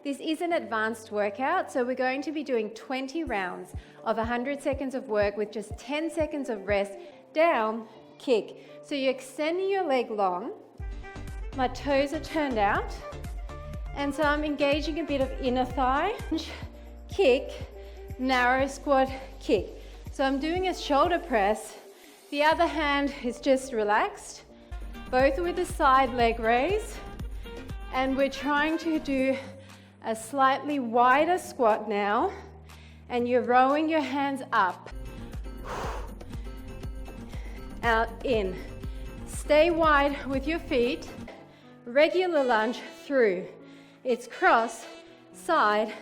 This is an advanced workout, so we're going to be doing 20 rounds of 100 seconds of work with just 10 seconds of rest. Down, kick. So you're extending your leg long, my toes are turned out, and so I'm engaging a bit of inner thigh, kick, narrow squat, kick. So I'm doing a shoulder press, the other hand is just relaxed, both with a side leg raise, and we're trying to do a slightly wider squat now, and you're rowing your hands up, out, in. Stay wide with your feet, regular lunge through. It's cross, side,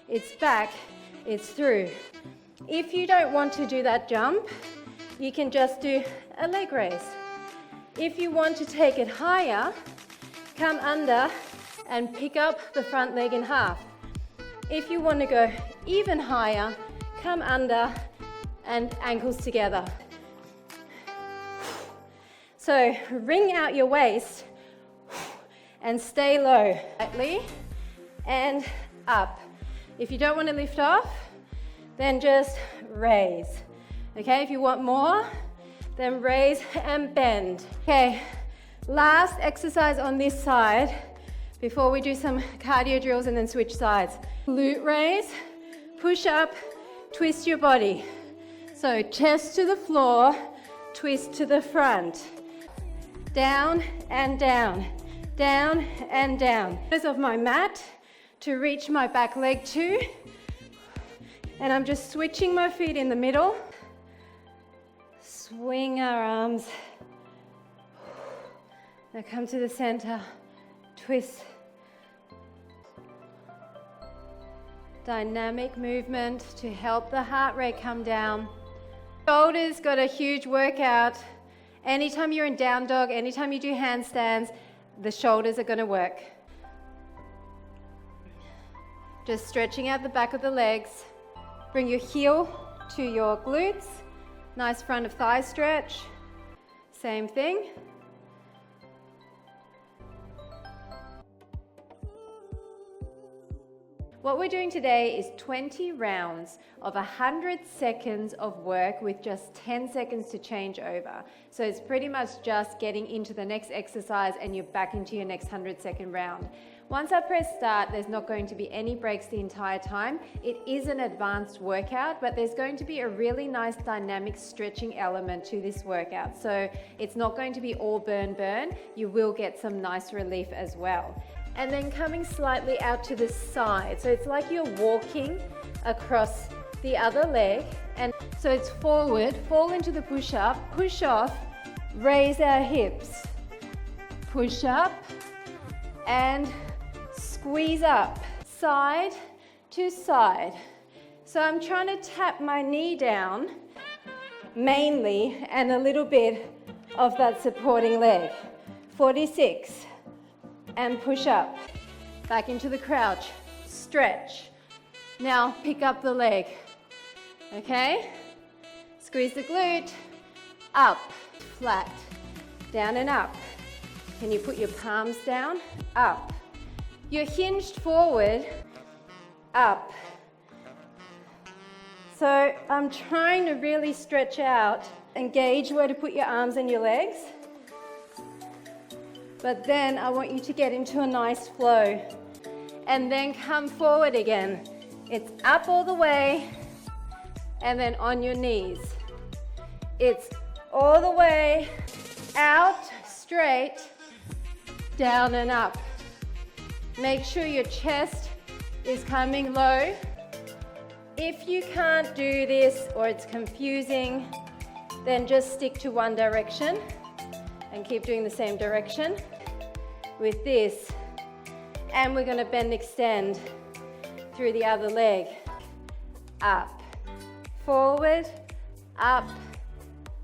it's back, it's through. If you don't want to do that jump, you can just do a leg raise. If you want to take it higher, come under and pick up the front leg in half. If you want to go even higher, come under and ankles together. So wring out your waist and stay low. Lightly and up. If you don't want to lift off, then just raise. Okay, if you want more, then raise and bend. Okay, last exercise on this side before we do some cardio drills and then switch sides. Glute raise, push up, twist your body. So chest to the floor, twist to the front. Down and down, down and down. Of my mat to reach my back leg too. And I'm just switching my feet in the middle. Swing our arms. Now come to the center, twist. Dynamic movement to help the heart rate come down. Shoulders got a huge workout. Anytime you're in down dog, anytime you do handstands, the shoulders are going to work. Just stretching out the back of the legs. Bring your heel to your glutes. Nice front of thigh stretch. Same thing. What we're doing today is 20 rounds of 100 seconds of work with just 10 seconds to change over. So it's pretty much just getting into the next exercise and you're back into your next 100-second round. Once I press start, there's not going to be any breaks the entire time. It is an advanced workout, but there's going to be a really nice dynamic stretching element to this workout. So it's not going to be all burn. You will get some nice relief as well. And then coming slightly out to the side. So it's like you're walking across the other leg. And so it's forward, fall into the push-up, push off, raise our hips. Push up and squeeze up, side to side. So I'm trying to tap my knee down, mainly, and a little bit of that supporting leg. 46. And push up, back into the crouch, stretch. Now pick up the leg, okay? Squeeze the glute, up, flat, down and up. Can you put your palms down? Up. You're hinged forward, up. So I'm trying to really stretch out, engage where to put your arms and your legs. But then I want you to get into a nice flow and then come forward again. It's up all the way and then on your knees. It's all the way out, straight, down and up. Make sure your chest is coming low. If you can't do this or it's confusing, then just stick to one direction and keep doing the same direction with this. And we're going to bend, extend through the other leg. Up, forward, up,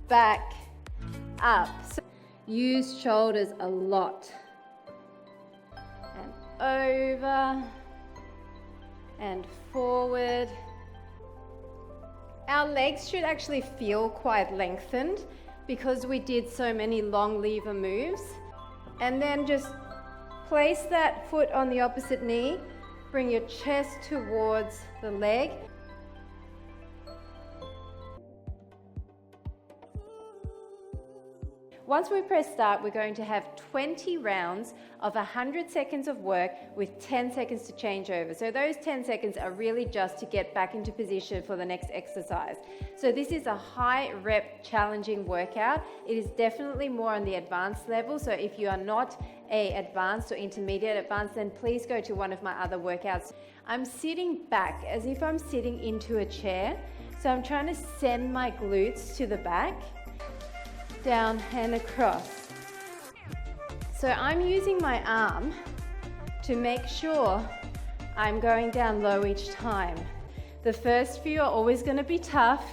back, up. So use shoulders a lot. And over and forward. Our legs should actually feel quite lengthened because we did so many long lever moves. And then just place that foot on the opposite knee, Bring your chest towards the leg. Once we press start, we're going to have 20 rounds of 100 seconds of work with 10 seconds to change over. So those 10 seconds are really just to get back into position for the next exercise. So this is a high rep challenging workout. It is definitely more on the advanced level. So if you are not advanced or intermediate advanced, then please go to one of my other workouts. I'm sitting back as if I'm sitting into a chair. So I'm trying to send my glutes to the back, down and across. So I'm using my arm to make sure I'm going down low each time. The first few are always going to be tough.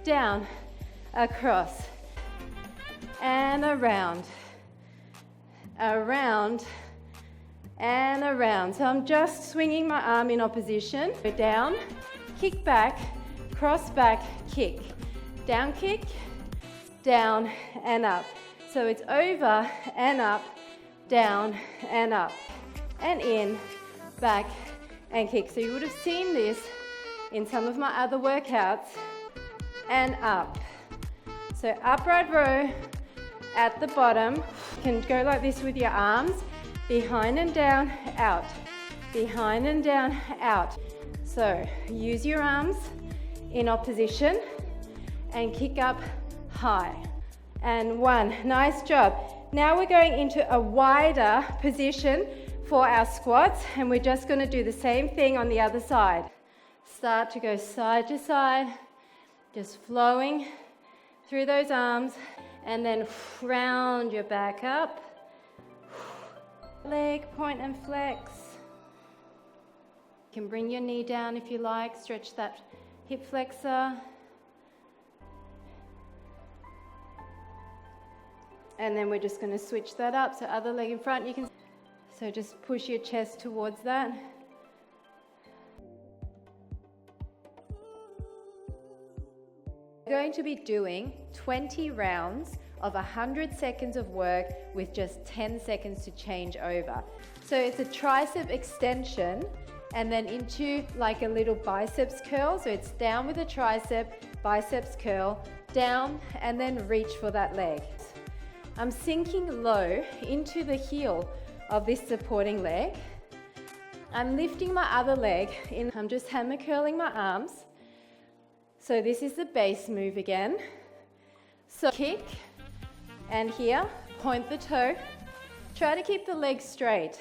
Down, across, and around, around, and around. So I'm just swinging my arm in opposition. Go down, kick back, cross back, kick. Down kick, down and up. So it's over and up, down and up, and in, back and kick. So you would have seen this in some of my other workouts, and up. So upright row at the bottom. You can go like this with your arms, behind and down, out, behind and down, out. So use your arms in opposition and kick up high. And one, nice job. Now we're going into a wider position for our squats, and we're just going to do the same thing on the other side. Start to go side to side, just flowing through those arms, and then round your back up. Leg, point and flex. You can bring your knee down if you like, stretch that hip flexor. And then we're just going to switch that up. So other leg in front, so just push your chest towards that. We're going to be doing 20 rounds of 100 seconds of work with just 10 seconds to change over. So it's a tricep extension and then into like a little biceps curl. So it's down with a tricep, biceps curl, down, and then reach for that leg. I'm sinking low into the heel of this supporting leg. I'm lifting my other leg in. I'm just hammer curling my arms. So this is the base move again. So kick, and here, point the toe. Try to keep the leg straight.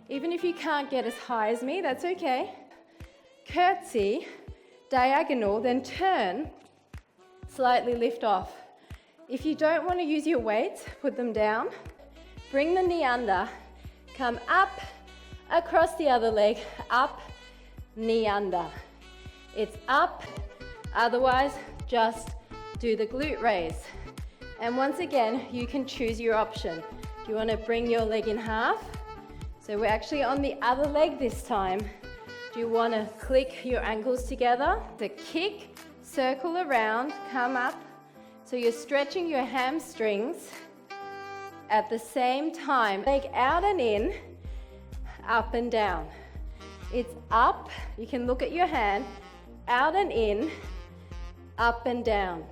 Even if you can't get as high as me, that's okay. Curtsy, diagonal, then turn, slightly lift off. If you don't want to use your weights, put them down. Bring the knee under. Come up, across the other leg, up, knee under. It's up, otherwise just do the glute raise. And once again, you can choose your option. Do you want to bring your leg in half? So we're actually on the other leg this time. Do you want to click your ankles together? The kick, circle around, come up. So you're stretching your hamstrings at the same time. Leg out and in, up and down. It's up, you can look at your hand, out and in, up and down.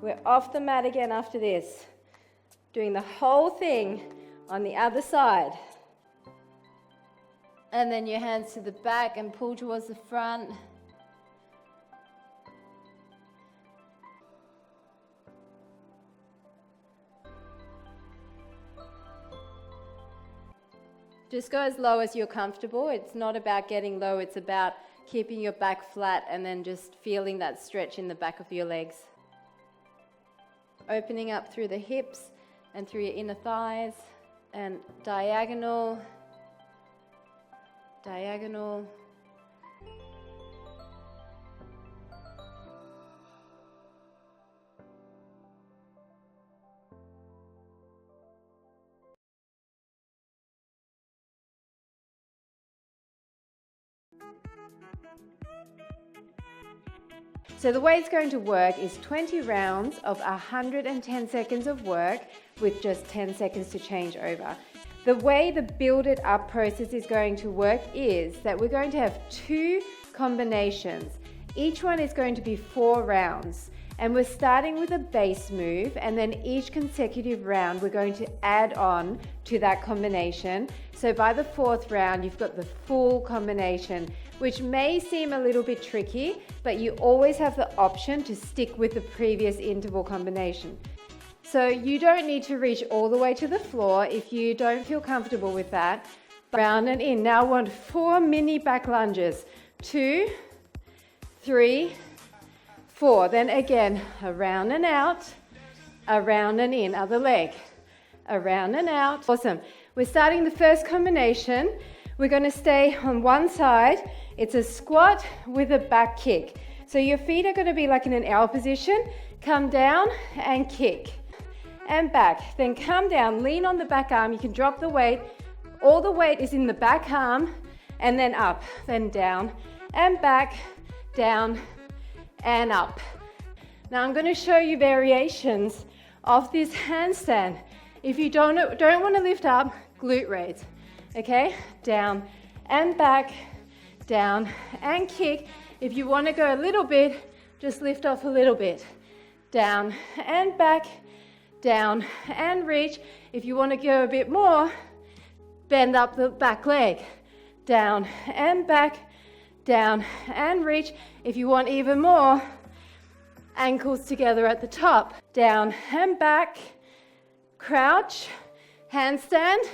We're off the mat again after this. Doing the whole thing on the other side. And then your hands to the back and pull towards the front. Just go as low as you're comfortable. It's not about getting low, it's about keeping your back flat and then just feeling that stretch in the back of your legs. Opening up through the hips and through your inner thighs, and diagonal, diagonal. So the way it's going to work is 20 rounds of 110 seconds of work with just 10 seconds to change over. The way the build it up process is going to work is that we're going to have 2 combinations. Each one is going to be 4 rounds. And we're starting with a base move, and then each consecutive round we're going to add on to that combination. So by the 4th round, you've got the full combination, which may seem a little bit tricky, but you always have the option to stick with the previous interval combination. So you don't need to reach all the way to the floor if you don't feel comfortable with that. Round and in. Now I want 4 mini back lunges. 2, 3, 4. Then again, around and out, around and in. Other leg, around and out. Awesome. We're starting the first combination. We're going to stay on one side. It's a squat with a back kick. So your feet are going to be like in an L position. Come down and kick. And back. Then come down, lean on the back arm. You can drop the weight. All the weight is in the back arm, and then up, then down, and back, down, and up. Now I'm going to show you variations of this handstand. If you don't want to lift up, glute raise. Okay? Down and back, down and kick. If you want to go a little bit, just lift off a little bit. Down and back, down and reach. If you want to go a bit more, bend up the back leg. Down and back, down and reach. If you want even more, ankles together at the top. Down and back, crouch, handstand,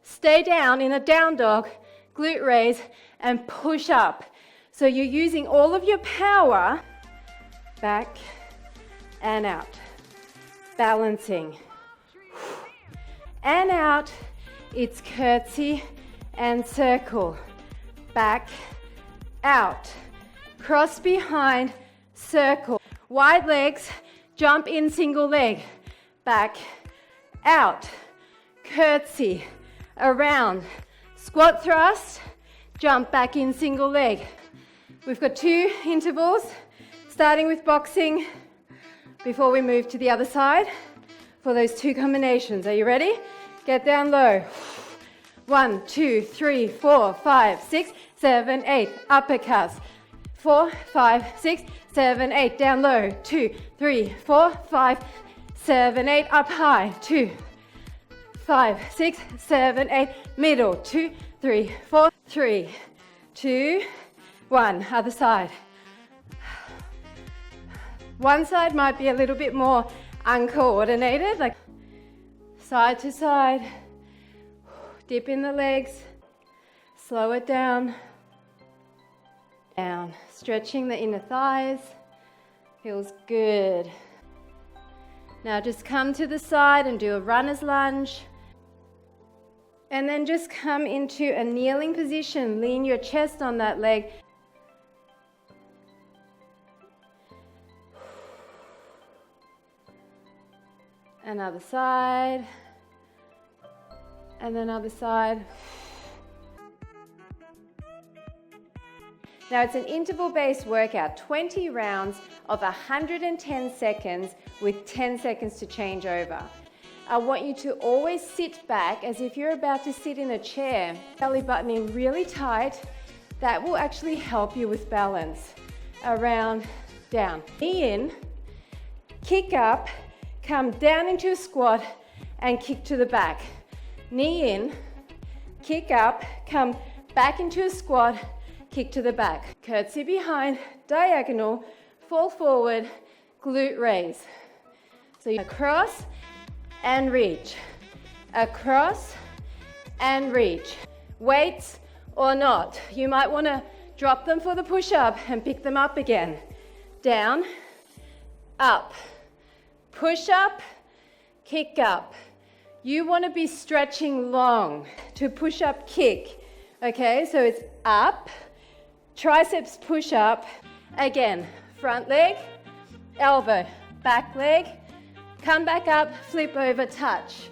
stay down in a down dog, glute raise, and push up. So you're using all of your power, back and out. Balancing. And out, it's curtsy and circle. Back, out. Cross behind, circle. Wide legs, jump in single leg. Back, out. Curtsy, around. Squat thrust, jump back in single leg. We've got 2 intervals, starting with boxing, before we move to the other side for those 2 combinations. Are you ready? Get down low. 1, 2, 3, 4, 5, 6, 7, 8. Uppercuts. 4, 5, 6, 7, 8. Down low. 2, 3, 4, 5, 7, 8. Up high. 2, 5, 6, 7, 8. Middle. 2, 3, 4, 3, 2, 1. Other side. One side might be a little bit more uncoordinated, like side to side. Dip in the legs, slow it down, down. Stretching the inner thighs, feels good. Now just come to the side and do a runner's lunge. And then just come into a kneeling position, lean your chest on that leg. Another side, and then other side. Now it's an interval-based workout, 20 rounds of 110 seconds with 10 seconds to change over. I want you to always sit back as if you're about to sit in a chair. Belly button in really tight. That will actually help you with balance. Around, down. Knee in, kick up, come down into a squat and kick to the back. Knee in, kick up, come back into a squat, kick to the back. Curtsy behind, diagonal, fall forward, glute raise. So you across and reach. Across and reach. Weights or not. You might want to drop them for the push-up and pick them up again. Down, up. Push up, kick up. You want to be stretching long to push up, kick. Okay, so it's up, triceps push up. Again, front leg, elbow, back leg, come back up, flip over, touch.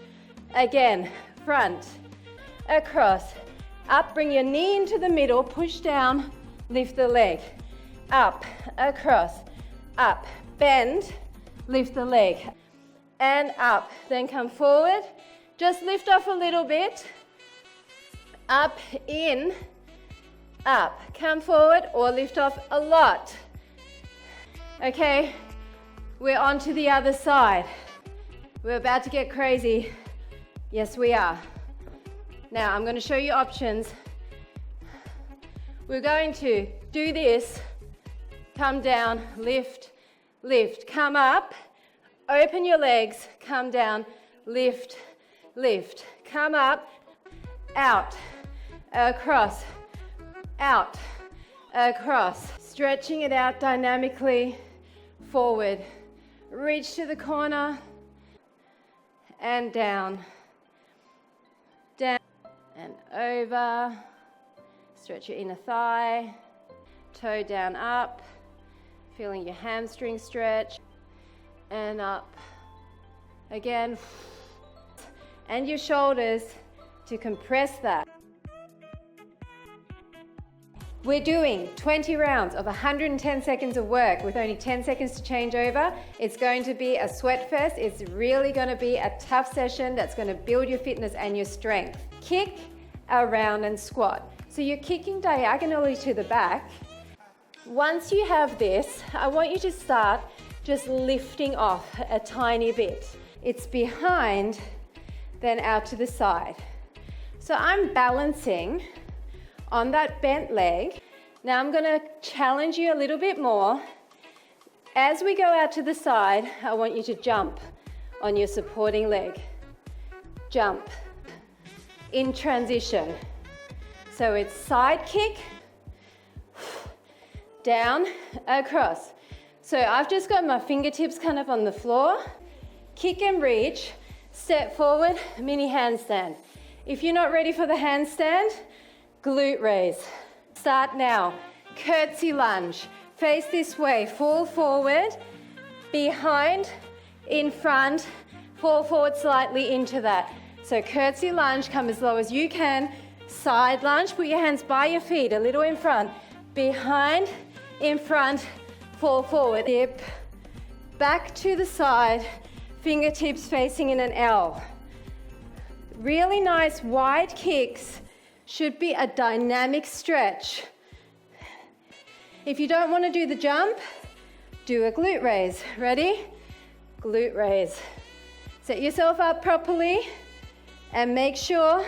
Again, front, across, up, bring your knee into the middle, push down, lift the leg. Up, across, up, bend, lift the leg, and up. Then come forward, Just lift off a little bit. Up, in, up. Come forward or lift off a lot. Okay, we're on to the other side. We're about to get crazy. Yes, we are. Now, I'm going to show you options. We're going to do this. Come down, lift, lift. Come up, open your legs, come down, lift, lift. Come up, out, across, out, across. Stretching it out dynamically, forward. Reach to the corner, and down, down, and over. Stretch your inner thigh, toe down, up, feeling your hamstring stretch, and up. Again, and your shoulders to compress that. We're doing 20 rounds of 110 seconds of work with only 10 seconds to change over. It's going to be a sweat fest. It's really going to be a tough session that's going to build your fitness and your strength. Kick, around, and squat. So you're kicking diagonally to the back. Once you have this, I want you to start just lifting off a tiny bit. It's behind, then out to the side. So I'm balancing on that bent leg. Now I'm going to challenge you a little bit more. As we go out to the side, I want you to jump on your supporting leg. Jump. In transition. So it's side kick, down, across. So I've just got my fingertips kind of on the floor. Kick and reach, step forward, mini handstand. If you're not ready for the handstand, glute raise. Start now. Curtsy lunge. Face this way, fall forward, behind, in front, fall forward slightly into that. So curtsy lunge, come as low as you can. Side lunge, put your hands by your feet, a little in front. Behind, in front, fall forward. Dip, back to the side, fingertips facing in an L. Really nice wide kicks. Should be a dynamic stretch. If you don't want to do the jump, do a glute raise. Ready? Glute raise. Set yourself up properly and make sure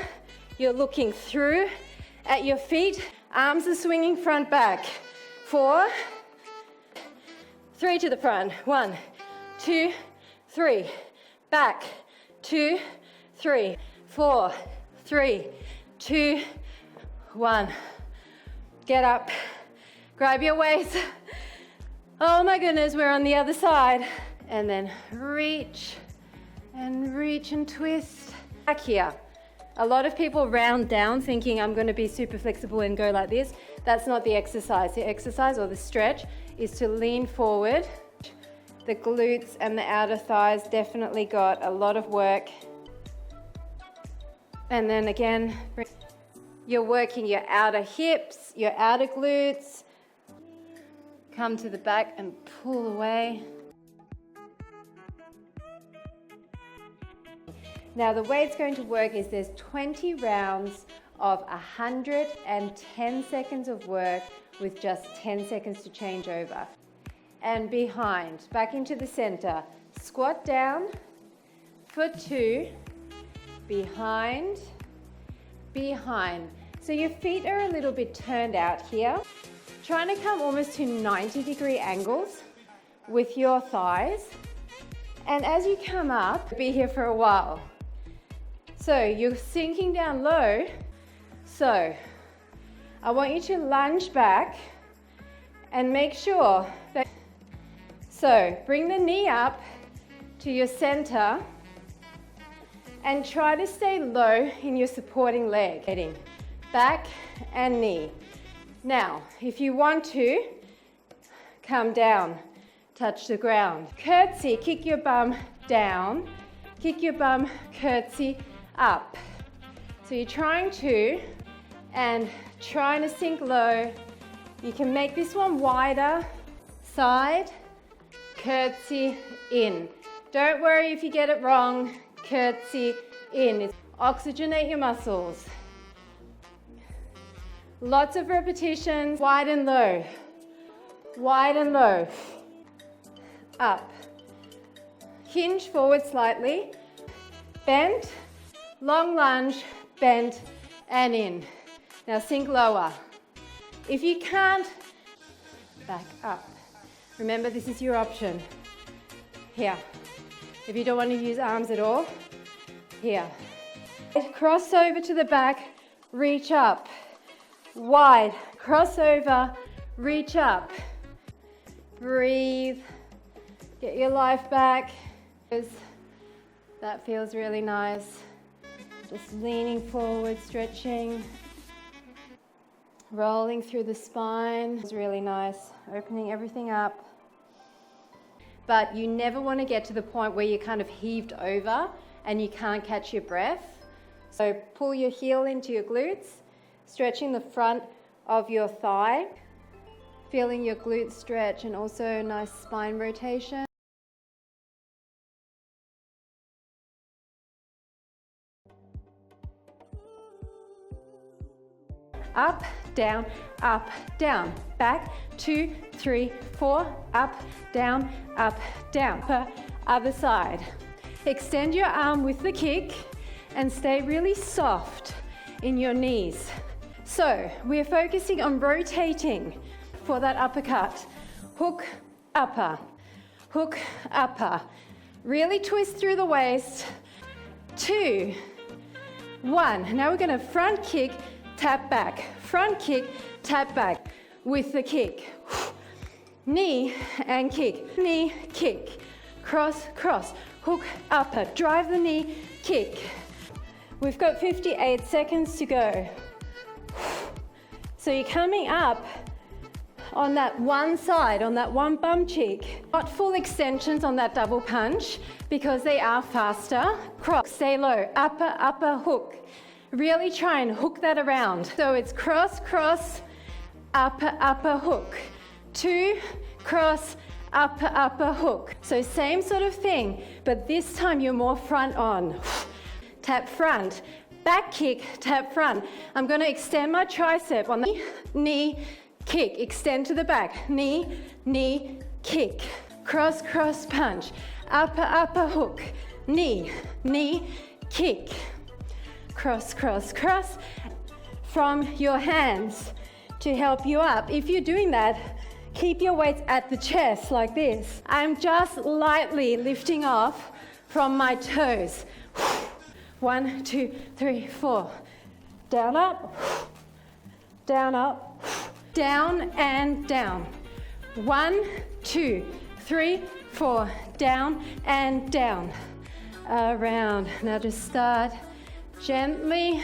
you're looking through at your feet. Arms are swinging front back. 4, 3 to the front. 1, 2, 3. Back. 2, 3. 4, 3, 2, 1. Get up. Grab your waist. Oh my goodness, we're on the other side. And then reach and twist. Back here. A lot of people round down thinking I'm going to be super flexible and go like this. That's not the exercise. The exercise or the stretch is to lean forward. The glutes and the outer thighs definitely got a lot of work. And then again, you're working your outer hips, your outer glutes. Come to the back and pull away. Now the way it's going to work is there's 20 rounds of 110 seconds of work with just 10 seconds to change over. And behind, back into the center. Squat down for 2, behind, behind. So your feet are a little bit turned out here. Trying to come almost to 90-degree angles with your thighs. And as you come up, be here for a while. So you're sinking down low. So I want you to lunge back and make sure that, so bring the knee up to your center and try to stay low in your supporting leg. Heading back and knee. Now, if you want to, come down, touch the ground. Curtsy, kick your bum down, kick your bum, curtsy up. So you're trying to, and trying to sink low. You can make this one wider. Side, curtsy, in. Don't worry if you get it wrong. Curtsy, in. Oxygenate your muscles. Lots of repetitions, wide and low, wide and low, up. Hinge forward slightly, bend, long lunge, bend, and in. Now sink lower. If you can't, back up. Remember, this is your option. Here. If you don't want to use arms at all, here. Cross over to the back, reach up. Wide, cross over, reach up. Breathe. Get your life back. That feels really nice. Just leaning forward, stretching. Rolling through the spine. It's really nice. Opening everything up. But you never want to get to the point where you're kind of heaved over and you can't catch your breath. So pull your heel into your glutes, stretching the front of your thigh, feeling your glutes stretch, and also nice spine rotation. Up, down, back, 2, 3, 4, up, down, per other side. Extend your arm with the kick and stay really soft in your knees. So we're focusing on rotating for that uppercut. Hook, upper, hook, upper. Really twist through the waist. 2, 1. Now we're going to front kick, tap back, front kick, tap back with the kick. Knee and kick, knee, kick, cross, cross, hook, upper, drive the knee, kick. We've got 58 seconds to go. So you're coming up on that one side, on that one bum cheek. Not full extensions on that double punch because they are faster. Cross, stay low, upper, upper, hook. Really try and hook that around. So it's cross, cross, upper, upper, hook. 2, cross, upper, upper, hook. So same sort of thing, but this time you're more front on. Tap front, back kick, tap front. I'm going to extend my tricep on the knee, kick, extend to the back, knee, knee, kick. Cross, cross, punch, upper, upper, hook, knee, knee, kick. Cross, cross, cross from your hands to help you up. If you're doing that, keep your weights at the chest like this. I'm just lightly lifting off from my toes. 1, 2, 3, 4. Down, up, down, up, down and down. 1, 2, 3, 4. Down and down. Around. Now just start gently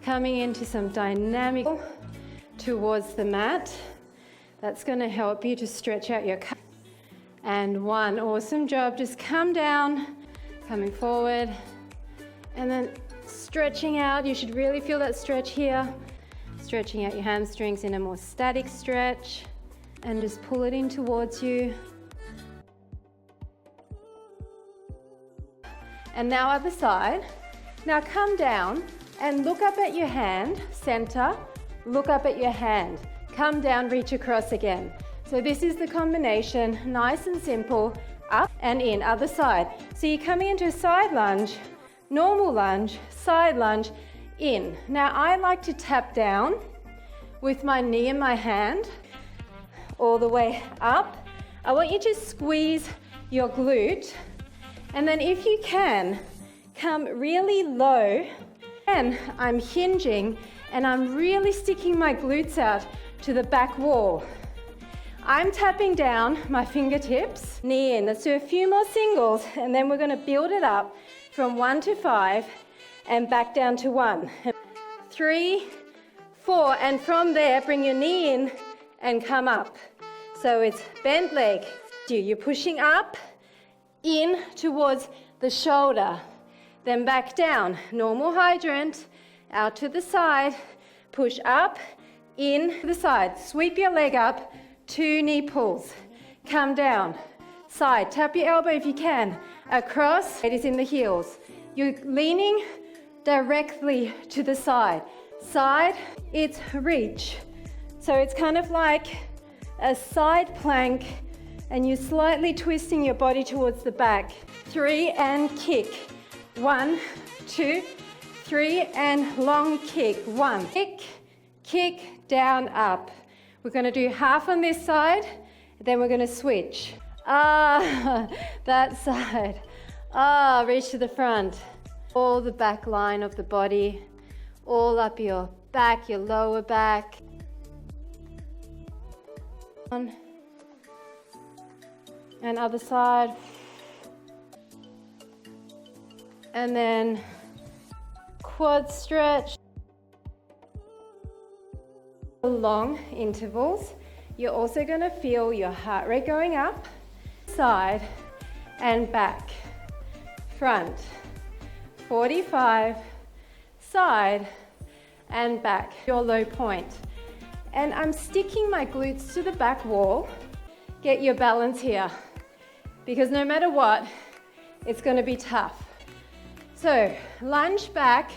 coming into some dynamic towards the mat. That's going to help you to stretch out your calf. And 1, awesome job. Just come down, coming forward, and then stretching out. You should really feel that stretch here. Stretching out your hamstrings in a more static stretch, and just pull it in towards you. And now other side. Now come down and look up at your hand, center, look up at your hand. Come down, reach across again. So this is the combination, nice and simple, up and in, other side. So you're coming into a side lunge, normal lunge, side lunge, in. Now I like to tap down with my knee and my hand, all the way up. I want you to squeeze your glute, and then if you can, come really low, and I'm hinging and I'm really sticking my glutes out to the back wall. I'm tapping down my fingertips, knee in. Let's do a few more singles, and then we're going to build it up from 1 to 5 and back down to 1. 3, 4, and from there bring your knee in and come up. So it's bent leg. You're pushing up, in towards the shoulder. Then back down, normal hydrant, out to the side, push up, in to the side, sweep your leg up, 2 knee pulls, come down, side, tap your elbow if you can, across, it is in the heels, You're leaning directly to the side. Side, it's reach. So it's kind of like a side plank, and you're slightly twisting your body towards the back. 3 and kick. 1, 2, 3 and long kick. 1, kick, kick, down, up. We're going to do half on this side, then we're going to switch. That side. Reach to the front. All the back line of the body, all up your back, your lower back. And other side. And then quad stretch. Long intervals. You're also going to feel your heart rate going up, side and back, front, 45, side and back, your low point. And I'm sticking my glutes to the back wall. Get your balance here, because no matter what, it's going to be tough. So lunge back,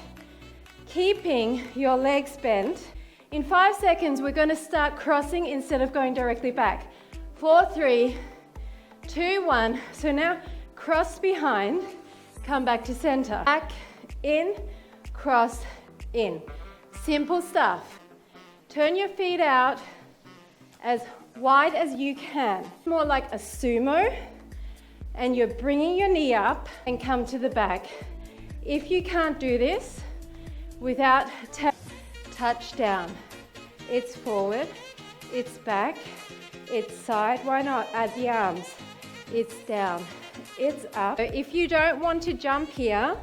keeping your legs bent. In 5 seconds, we're going to start crossing instead of going directly back. 4, 3, 2, 1. So now cross behind, come back to center. Back, in, cross, in. Simple stuff. Turn your feet out as wide as you can. More like a sumo, and you're bringing your knee up and come to the back. If you can't do this without touch down, it's forward, it's back, it's side. Why not add the arms? It's down, it's up. If you don't want to jump here,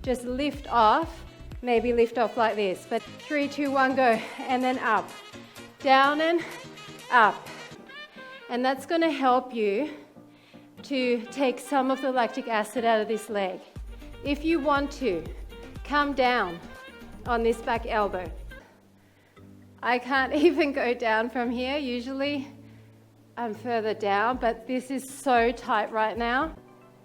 just lift off, maybe lift off like this. But 3, 2, 1, go, and then up, down and up. And that's going to help you to take some of the lactic acid out of this leg. If you want to, come down on this back elbow. I can't even go down from here. Usually I'm further down, but this is so tight right now.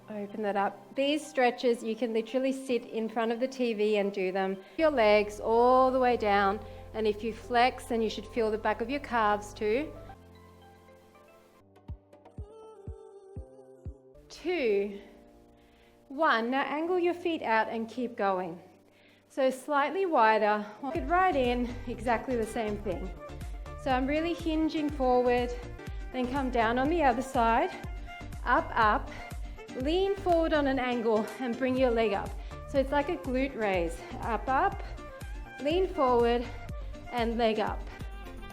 Open that up. These stretches, you can literally sit in front of the TV and do them. Your legs all the way down, and if you flex, then you should feel the back of your calves too. 2, 1. Now angle your feet out and keep going. So slightly wider, walk it right in, exactly the same thing. So I'm really hinging forward, then come down on the other side, up, up, lean forward on an angle and bring your leg up. So it's like a glute raise, up, up, lean forward and leg up.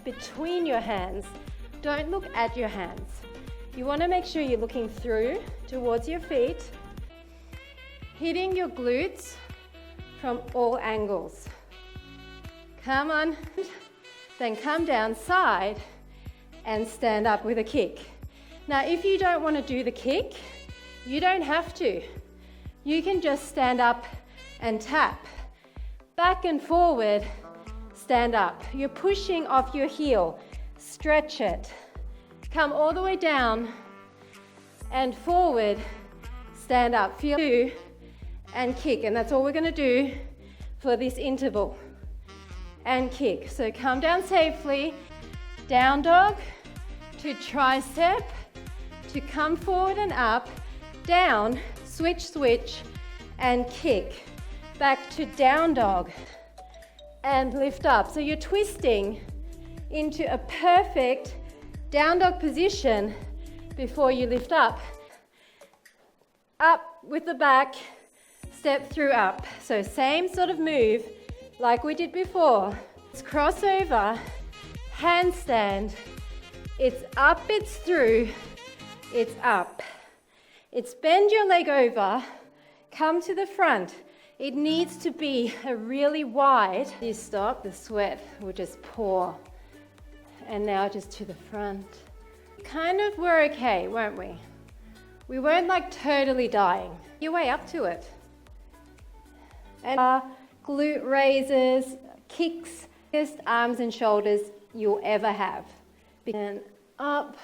Between your hands, don't look at your hands. You want to make sure you're looking through towards your feet, hitting your glutes from all angles. Come on, then come down side and stand up with a kick. Now, if you don't want to do the kick, you don't have to. You can just stand up and tap. Back and forward, stand up. You're pushing off your heel. Stretch it. Come all the way down and forward, stand up. Feel 2 and kick, and that's all we're going to do for this interval. And kick. So come down safely, down dog to tricep, to come forward and up, down, switch, switch, and kick. Back to down dog and lift up. So you're twisting into a perfect down dog position before you lift up. Up with the back, step through up. So same sort of move like we did before. It's crossover, handstand. It's up, it's through, it's up. It's bend your leg over, come to the front. It needs to be a really wide. You stop, the sweat will just pour. And now just to the front. Kind of were okay, weren't we? We weren't like totally dying. Your way up to it. And glute raises, kicks, biggest arms and shoulders you'll ever have. And up,